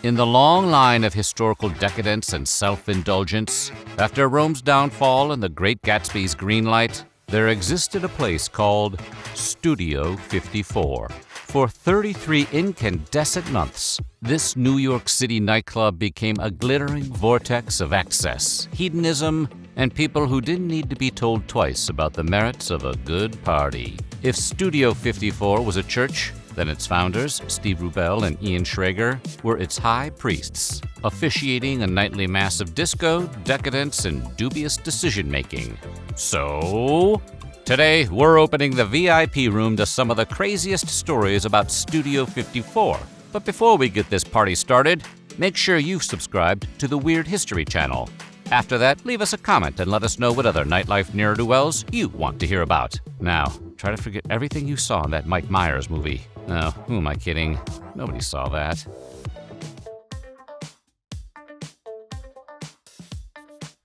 In the long line of historical decadence and self-indulgence, after Rome's downfall and the Great Gatsby's green light, there existed a place called Studio 54. For 33 incandescent months, this New York City nightclub became a glittering vortex of excess, hedonism, and people who didn't need to be told twice about the merits of a good party. If Studio 54 was a church, then its founders, Steve Rubell and Ian Schrager, were its high priests, officiating a nightly mass of disco, decadence, and dubious decision-making. So, today we're opening the VIP room to some of the craziest stories about Studio 54. But before we get this party started, make sure you've subscribed to the Weird History channel. After that, leave us a comment and let us know what other nightlife ne'er-do-wells you want to hear about. Now, try to forget everything you saw in that Mike Myers movie. No, who am I kidding? Nobody saw that.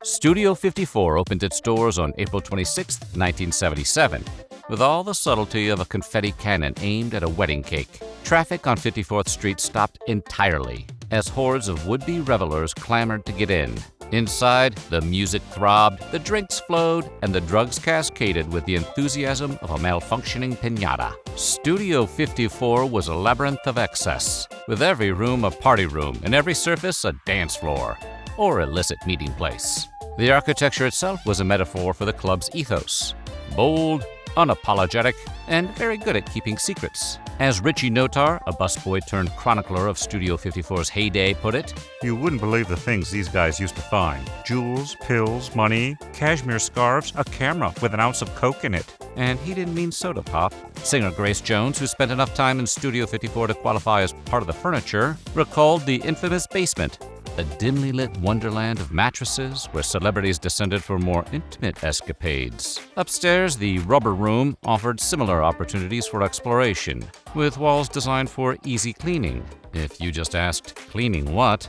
Studio 54 opened its doors on April 26, 1977, with all the subtlety of a confetti cannon aimed at a wedding cake. Traffic on 54th Street stopped entirely as hordes of would-be revelers clamored to get in. Inside, the music throbbed, the drinks flowed, and the drugs cascaded with the enthusiasm of a malfunctioning piñata. Studio 54 was a labyrinth of excess, with every room a party room and every surface a dance floor, or illicit meeting place. The architecture itself was a metaphor for the club's ethos: bold, unapologetic, and very good at keeping secrets. As Richie Notar, a busboy turned chronicler of Studio 54's heyday, put it, "You wouldn't believe the things these guys used to find. Jewels, pills, money, cashmere scarves, a camera with an ounce of coke in it." And he didn't mean soda pop. Singer Grace Jones, who spent enough time in Studio 54 to qualify as part of the furniture, recalled the infamous basement, a dimly lit wonderland of mattresses where celebrities descended for more intimate escapades. Upstairs, the Rubber Room offered similar opportunities for exploration, with walls designed for easy cleaning. If you just asked, cleaning what?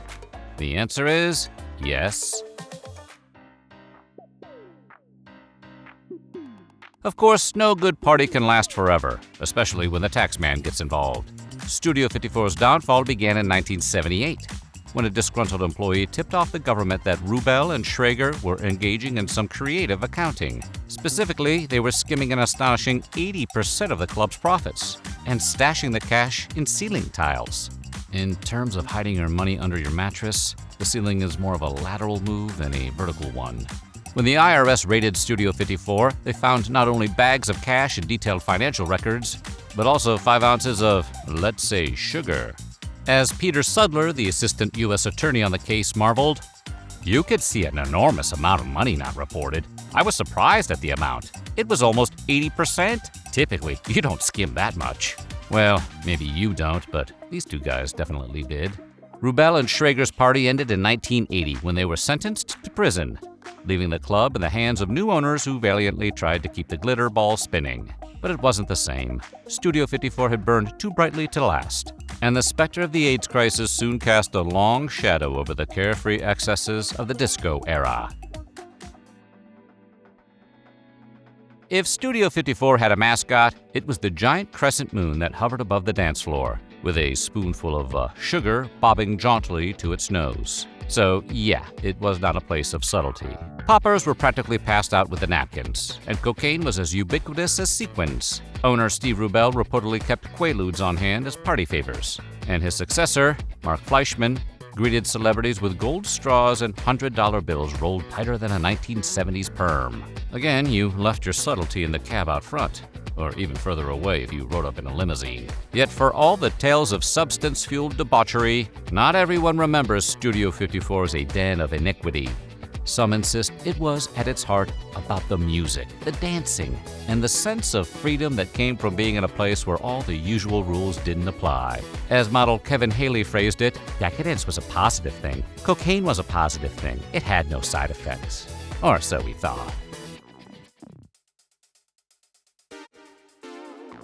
The answer is yes. Of course, no good party can last forever, especially when the tax man gets involved. Studio 54's downfall began in 1978. When a disgruntled employee tipped off the government that Rubell and Schrager were engaging in some creative accounting. Specifically, they were skimming an astonishing 80% of the club's profits and stashing the cash in ceiling tiles. In terms of hiding your money under your mattress, the ceiling is more of a lateral move than a vertical one. When the IRS raided Studio 54, they found not only bags of cash and detailed financial records, but also 5 ounces of, let's say, sugar. As Peter Sudler, the assistant U.S. attorney on the case, marveled, "You could see an enormous amount of money not reported. I was surprised at the amount. It was almost 80%. Typically, you don't skim that much." Well, maybe you don't, but these two guys definitely did. Rubell and Schrager's party ended in 1980 when they were sentenced to prison, leaving the club in the hands of new owners who valiantly tried to keep the glitter ball spinning. But it wasn't the same. Studio 54 had burned too brightly to last, and the specter of the AIDS crisis soon cast a long shadow over the carefree excesses of the disco era. If Studio 54 had a mascot, it was the giant crescent moon that hovered above the dance floor, with a spoonful of sugar bobbing jauntily to its nose. So yeah, it was not a place of subtlety. Poppers were practically passed out with the napkins, and cocaine was as ubiquitous as sequins. Owner Steve Rubell reportedly kept Quaaludes on hand as party favors, and his successor, Mark Fleischman, greeted celebrities with gold straws and $100 bills rolled tighter than a 1970s perm. Again, you left your subtlety in the cab out front, or even further away if you rode up in a limousine. Yet for all the tales of substance-fueled debauchery, not everyone remembers Studio 54 as a den of iniquity. Some insist it was, at its heart, about the music, the dancing, and the sense of freedom that came from being in a place where all the usual rules didn't apply. As model Kevin Haley phrased it, decadence was a positive thing. Cocaine was a positive thing. It had no side effects. Or so we thought.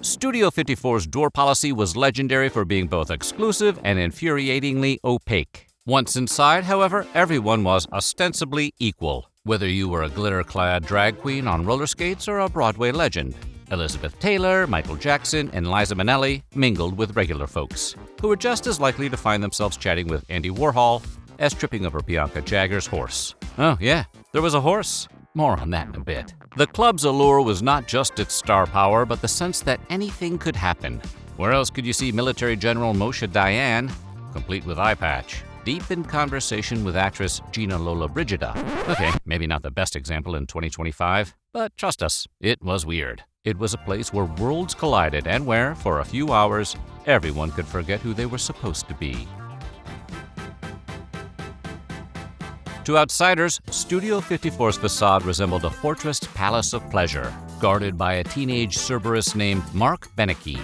Studio 54's door policy was legendary for being both exclusive and infuriatingly opaque. Once inside, however, everyone was ostensibly equal, whether you were a glitter-clad drag queen on roller skates or a Broadway legend. Elizabeth Taylor, Michael Jackson, and Liza Minnelli mingled with regular folks, who were just as likely to find themselves chatting with Andy Warhol as tripping over Bianca Jagger's horse. Oh yeah, there was a horse. More on that in a bit. The club's allure was not just its star power, but the sense that anything could happen. Where else could you see Military General Moshe Dayan, complete with eye patch, deep in conversation with actress Gina Lollobrigida? Okay, maybe not the best example in 2025, but trust us, it was weird. It was a place where worlds collided and where, for a few hours, everyone could forget who they were supposed to be. To outsiders, Studio 54's facade resembled a fortress palace of pleasure, guarded by a teenage Cerberus named Mark Benecke.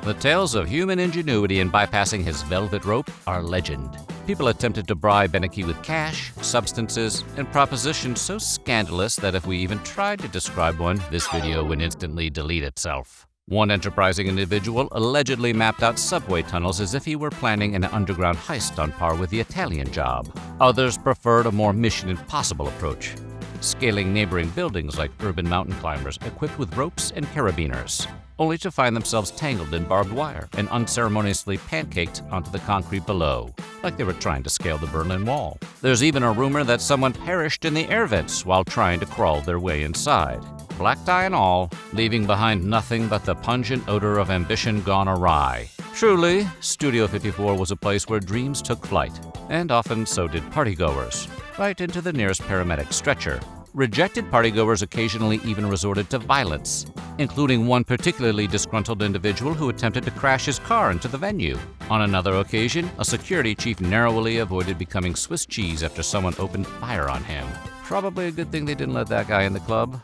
The tales of human ingenuity in bypassing his velvet rope are legend. People attempted to bribe Benecke with cash, substances, and propositions so scandalous that if we even tried to describe one, this video would instantly delete itself. One enterprising individual allegedly mapped out subway tunnels as if he were planning an underground heist on par with the Italian Job. Others preferred a more Mission Impossible approach, scaling neighboring buildings like urban mountain climbers equipped with ropes and carabiners, only to find themselves tangled in barbed wire and unceremoniously pancaked onto the concrete below, like they were trying to scale the Berlin Wall. There's even a rumor that someone perished in the air vents while trying to crawl their way inside, black tie and all, leaving behind nothing but the pungent odor of ambition gone awry. Truly, Studio 54 was a place where dreams took flight, and often so did partygoers, right into the nearest paramedic stretcher. Rejected partygoers occasionally even resorted to violence, including one particularly disgruntled individual who attempted to crash his car into the venue. On another occasion, a security chief narrowly avoided becoming Swiss cheese after someone opened fire on him. Probably a good thing they didn't let that guy in the club.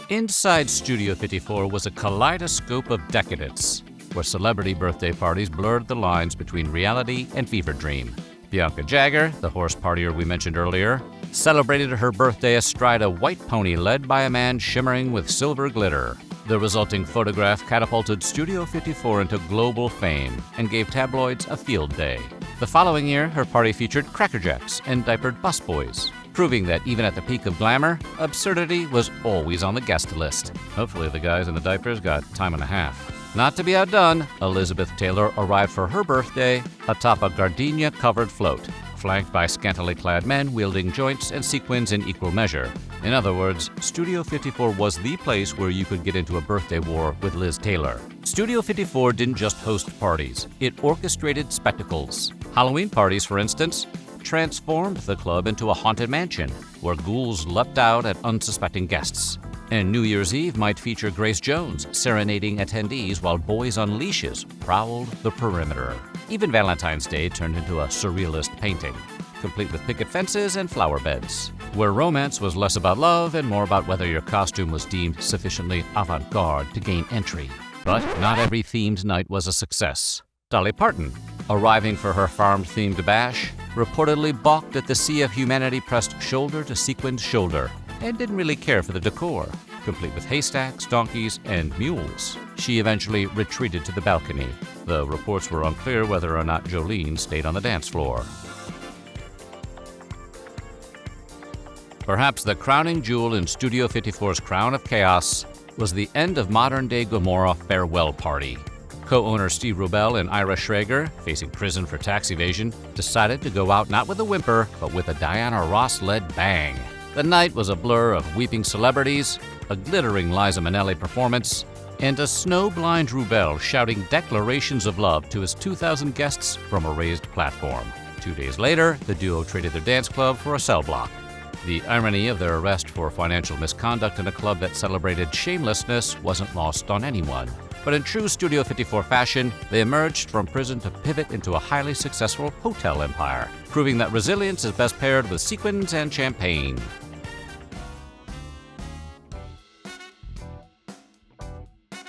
Inside Studio 54 was a kaleidoscope of decadence, where celebrity birthday parties blurred the lines between reality and fever dream. Bianca Jagger, the horse partier we mentioned earlier, celebrated her birthday astride a white pony led by a man shimmering with silver glitter. The resulting photograph catapulted Studio 54 into global fame and gave tabloids a field day. The following year, her party featured Cracker Jacks and diapered busboys, proving that even at the peak of glamour, absurdity was always on the guest list. Hopefully the guys in the diapers got time and a half. Not to be outdone, Elizabeth Taylor arrived for her birthday atop a gardenia-covered float, flanked by scantily clad men wielding joints and sequins in equal measure. In other words, Studio 54 was the place where you could get into a birthday war with Liz Taylor. Studio 54 didn't just host parties, it orchestrated spectacles. Halloween parties, for instance, transformed the club into a haunted mansion where ghouls leapt out at unsuspecting guests. And New Year's Eve might feature Grace Jones serenading attendees while boys on leashes prowled the perimeter. Even Valentine's Day turned into a surrealist painting, complete with picket fences and flower beds, where romance was less about love and more about whether your costume was deemed sufficiently avant-garde to gain entry. But not every themed night was a success. Dolly Parton, arriving for her farm-themed bash, reportedly balked at the sea of humanity pressed shoulder to sequined shoulder, and didn't really care for the decor, complete with haystacks, donkeys, and mules. She eventually retreated to the balcony, though reports were unclear whether or not Jolene stayed on the dance floor. Perhaps the crowning jewel in Studio 54's crown of chaos was the end of modern-day Gomorrah farewell party. Co-owner Steve Rubell and Ira Schrager, facing prison for tax evasion, decided to go out not with a whimper, but with a Diana Ross-led bang. The night was a blur of weeping celebrities, a glittering Liza Minnelli performance, and a snow-blind Rubell shouting declarations of love to his 2,000 guests from a raised platform. 2 days later, the duo traded their dance club for a cell block. The irony of their arrest for financial misconduct in a club that celebrated shamelessness wasn't lost on anyone. But in true Studio 54 fashion, they emerged from prison to pivot into a highly successful hotel empire, proving that resilience is best paired with sequins and champagne.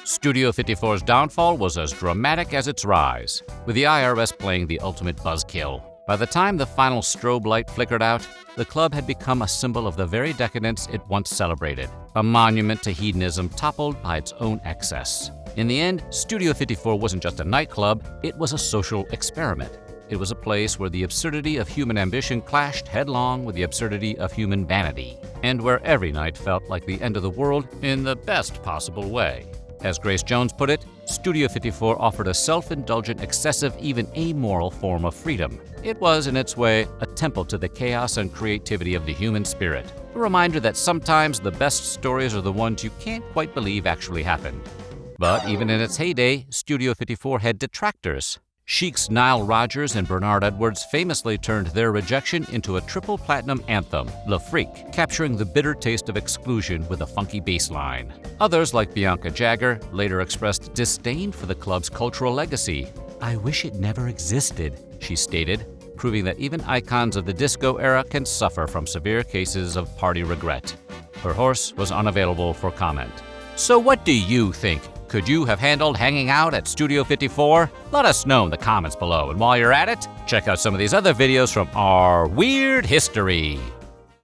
Studio 54's downfall was as dramatic as its rise, with the IRS playing the ultimate buzzkill. By the time the final strobe light flickered out, the club had become a symbol of the very decadence it once celebrated, a monument to hedonism toppled by its own excess. In the end, Studio 54 wasn't just a nightclub, it was a social experiment. It was a place where the absurdity of human ambition clashed headlong with the absurdity of human vanity, and where every night felt like the end of the world in the best possible way. As Grace Jones put it, Studio 54 offered a self-indulgent, excessive, even amoral form of freedom. It was, in its way, a temple to the chaos and creativity of the human spirit, a reminder that sometimes the best stories are the ones you can't quite believe actually happened. But even in its heyday, Studio 54 had detractors. Chic's Nile Rodgers and Bernard Edwards famously turned their rejection into a triple platinum anthem, Le Freak, capturing the bitter taste of exclusion with a funky bass line. Others, like Bianca Jagger, later expressed disdain for the club's cultural legacy. "I wish it never existed," she stated, proving that even icons of the disco era can suffer from severe cases of party regret. Her horse was unavailable for comment. So what do you think? Could you have handled hanging out at Studio 54? Let us know in the comments below, and while you're at it, check out some of these other videos from our weird history.